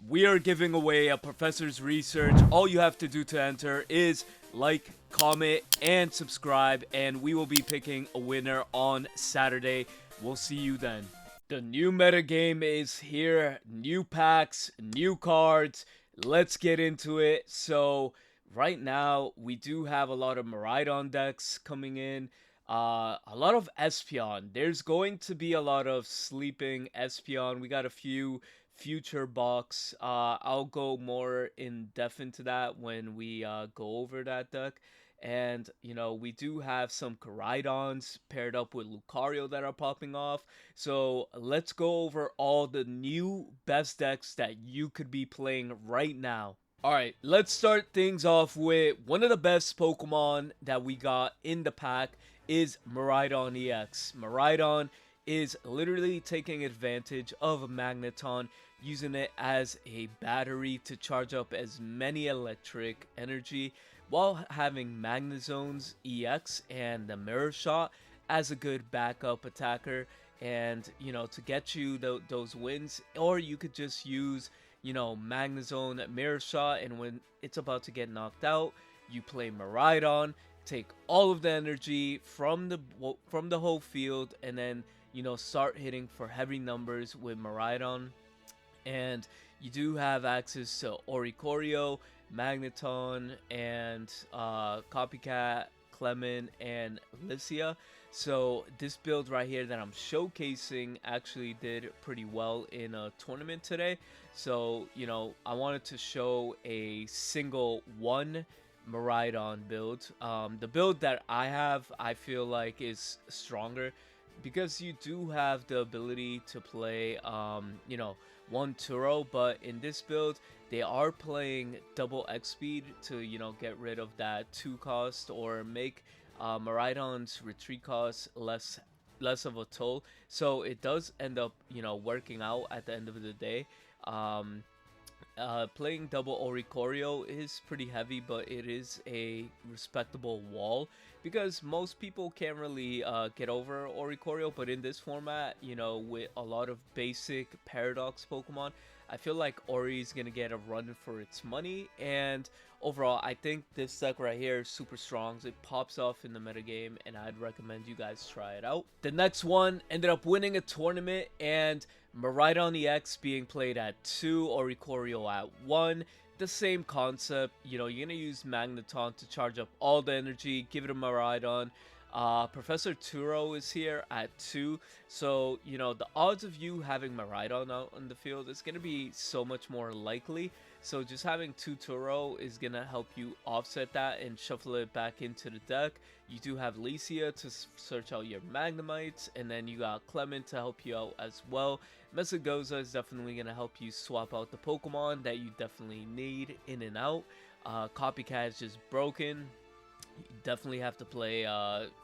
we are giving away a professor's research. All you have to do to enter is like, comment, and subscribe, and we will be picking a winner on Saturday. We'll see you then. The new metagame is here. New packs, new cards. Let's get into it. So right now we do have a lot of Miraidon decks coming in. A lot of Espeon. There's going to be a lot of sleeping Espeon. We got a few future box. I'll go more in depth into that when we go over that deck. And you know, we do have some Koraidons paired up with Lucario that are popping off. So let's go over all the new best decks that you could be playing right now. Alright, let's start things off with one of the best Pokemon that we got in the pack is Miraidon EX. Miraidon is literally taking advantage of Magneton, using it as a battery to charge up as many electric energy while having Magnezone's EX and the Mirror Shot as a good backup attacker, and you know, to get you those wins. Or you could just use, you know, Magnezone Mirror Shot, and when it's about to get knocked out, you play Miraidon, take all of the energy from the whole field, and then, you know, start hitting for heavy numbers with Miraidon. And you do have access to Oricorio, Magneton, and Copycat, Clement, and Lycia. So this build right here that I'm showcasing actually did pretty well in a tournament today. So, you know, I wanted to show a single one Miraidon build. The build that I have, I feel like, is stronger because you do have the ability to play, you know, one Turo, but in this build, they are playing double X speed to, you know, get rid of that 2 cost or make Miraidon's retreat cost less of a toll. So it does end up, you know, working out at the end of the day. Playing double Oricorio is pretty heavy, but it is a respectable wall because most people can't really get over Oricorio. But in this format, you know, with a lot of basic Paradox Pokemon, I feel like Ori is gonna get a run for its money. And overall, I think this deck right here is super strong. It pops off in the metagame, and I'd recommend you guys try it out. The next one ended up winning a tournament, and Miraidon EX being played at 2, Oricorio at 1. The same concept, you know, you're gonna use Magneton to charge up all the energy, give it a Miraidon. Professor Turo is here at 2, so you know the odds of you having Miraidon out on the field is gonna be so much more likely. So just having 2 Turo is gonna help you offset that and shuffle it back into the deck. You do have Lycia to search out your Magnemites, and then you got Clement to help you out as well. Mesagoza is definitely gonna help you swap out the Pokemon that you definitely need in and out. Copycat is just broken. You definitely have to play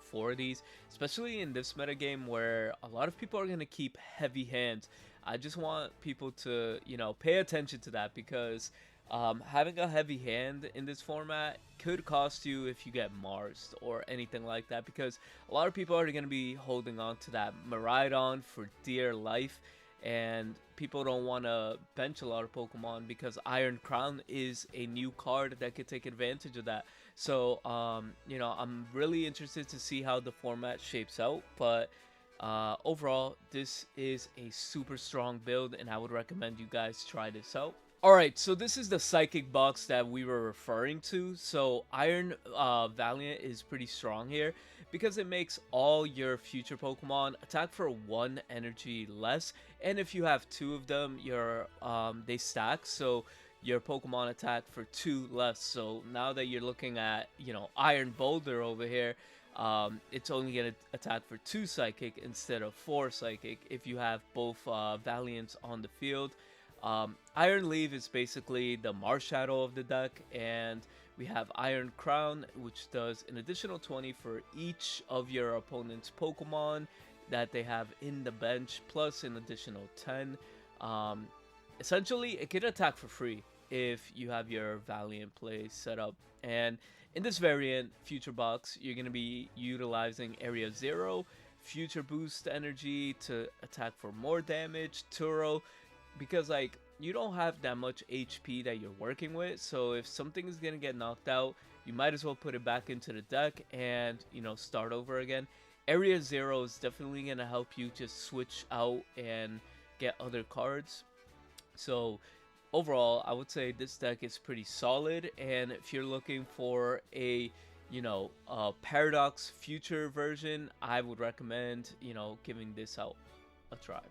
4 of these, especially in this metagame where a lot of people are going to keep heavy hands. I just want people to, you know, pay attention to that because having a heavy hand in this format could cost you if you get Marsed or anything like that, because a lot of people are going to be holding on to that Miraidon for dear life, and people don't want to bench a lot of Pokemon because Iron Crown is a new card that could take advantage of that. So, you know, I'm really interested to see how the format shapes out, but overall, this is a super strong build, and I would recommend you guys try this out. Alright, so this is the Psychic box that we were referring to. So Iron Valiant is pretty strong here because it makes all your future Pokemon attack for 1 energy less, and if you have 2 of them, they stack, so your Pokemon attack for 2 less. So now that you're looking at, you know, Iron Boulder over here, it's only going to attack for 2 Psychic instead of 4 Psychic if you have both Valiants on the field. Iron Leaf is basically the Marshadow of the deck, and we have Iron Crown, which does an additional 20 for each of your opponent's Pokemon that they have in the bench, plus an additional 10. Essentially, it can attack for free if you have your Valiant play set up. And in this variant, Future Box, you're going to be utilizing Area 0, Future Boost Energy to attack for more damage, Turo, because like you don't have that much HP that you're working with. So if something is gonna get knocked out, you might as well put it back into the deck and, you know, start over again. Area 0 is definitely gonna help you just switch out and get other cards. So overall, I would say this deck is pretty solid, and if you're looking for a, you know, Paradox Future version, I would recommend, you know, giving this out a try.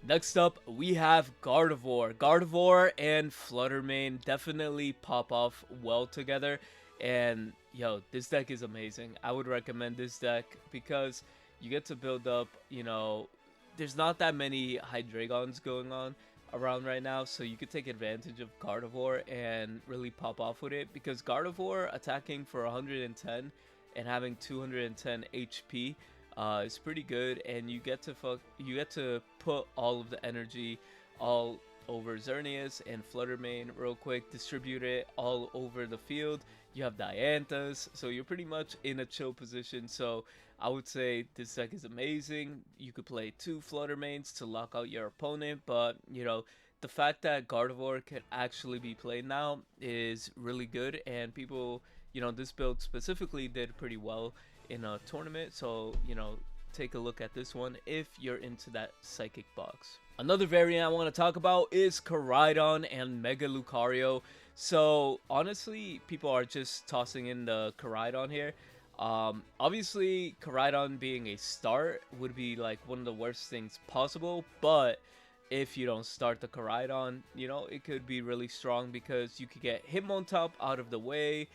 Next up, we have Gardevoir. Gardevoir and Flutter main definitely pop off well together, and yo, this deck is amazing. I would recommend this deck because you get to build up, you know, there's not that many Hydreigons going on around right now, so you could take advantage of Gardevoir and really pop off with it, because Gardevoir attacking for 110 and having 210 HP is pretty good, and you get to put all of the energy all over Xerneas and Flutter main real quick, distribute it all over the field. You have Dianthus, so you're pretty much in a chill position. So I would say this deck is amazing. You could play 2 Flutter mains to lock out your opponent, but you know, the fact that Gardevoir can actually be played now is really good, and people, you know, this build specifically did pretty well in a tournament. So, you know, take a look at this one if you're into that psychic box. Another variant I want to talk about is Koraidon and Mega Lucario. So honestly, people are just tossing in the Koraidon here. Obviously, Koraidon being a start would be like one of the worst things possible, but if you don't start the Koraidon, you know, it could be really strong because you could get Hitmontop out of the way,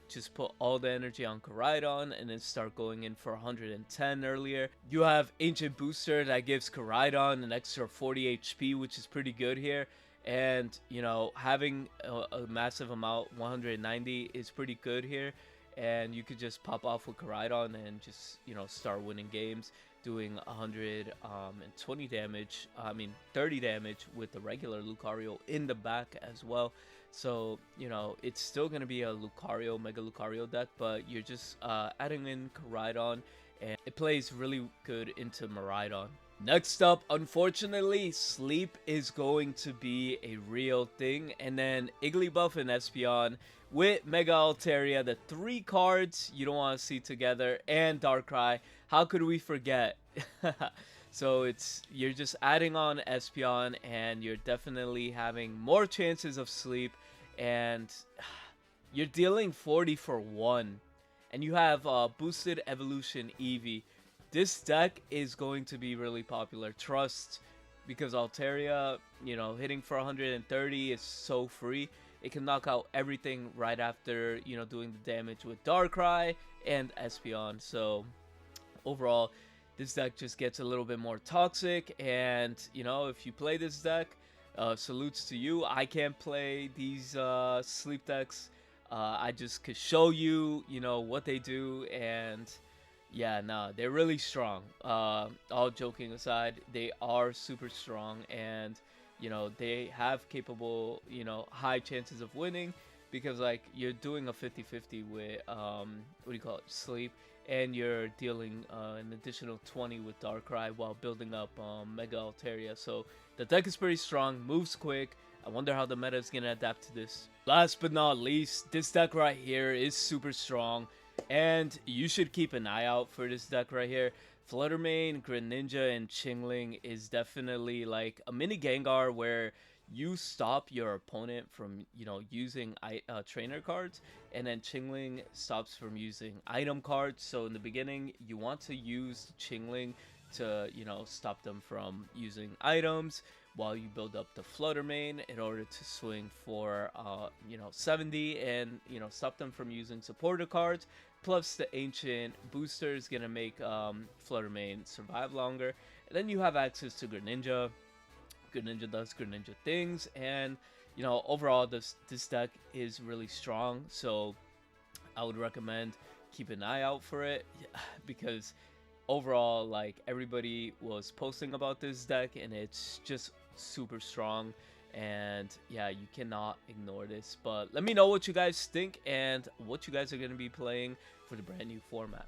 just put all the energy on Koraidon and then start going in for 110 earlier. You have Ancient Booster that gives Koraidon an extra 40 HP, which is pretty good here. And, you know, having a massive amount, 190, is pretty good here. And you could just pop off with Koraidon and just, you know, start winning games, doing 120 damage, 30 damage with the regular Lucario in the back as well. So, you know, it's still going to be a Lucario, Mega Lucario deck, but you're just adding in Koraidon, and it plays really good into Miraidon. Next up, unfortunately, Sleep is going to be a real thing, and then Igglybuff and Espeon with Mega Altaria, the 3 cards you don't want to see together, and Darkrai. How could we forget? So you're just adding on Espeon, and you're definitely having more chances of sleep, and you're dealing 40 for 1, and you have boosted evolution Eevee. This deck is going to be really popular, trust, because Altaria, you know, hitting for 130 is so free. It can knock out everything right after, you know, doing the damage with Darkrai and Espeon. So overall, this deck just gets a little bit more toxic, and, you know, if you play this deck, salutes to you. I can't play these sleep decks. I just could show you, you know, what they do, and yeah, nah, they're really strong. All joking aside, they are super strong, and, you know, they have capable, you know, high chances of winning, because, like, you're doing a 50-50 with, what do you call it, sleep, and you're dealing an additional 20 with Darkrai while building up Mega Altaria. So the deck is pretty strong, moves quick. I wonder how the meta is going to adapt to this. Last but not least, this deck right here is super strong, and you should keep an eye out for this deck right here. Flutter main, Greninja, and Chingling is definitely like a mini Gengar where you stop your opponent from, you know, using trainer cards, and then Chingling stops from using item cards. So in the beginning, you want to use Chingling to, you know, stop them from using items while you build up the Flutter main in order to swing for, you know, 70 and, you know, stop them from using supporter cards. Plus the Ancient Booster is going to make Flutter main survive longer. And then you have access to Greninja. Greninja does Greninja things, and, you know, overall this deck is really strong, so I would recommend keep an eye out for it, because overall, like, everybody was posting about this deck and it's just super strong, and yeah, you cannot ignore this. But let me know what you guys think and what you guys are going to be playing for the brand new format.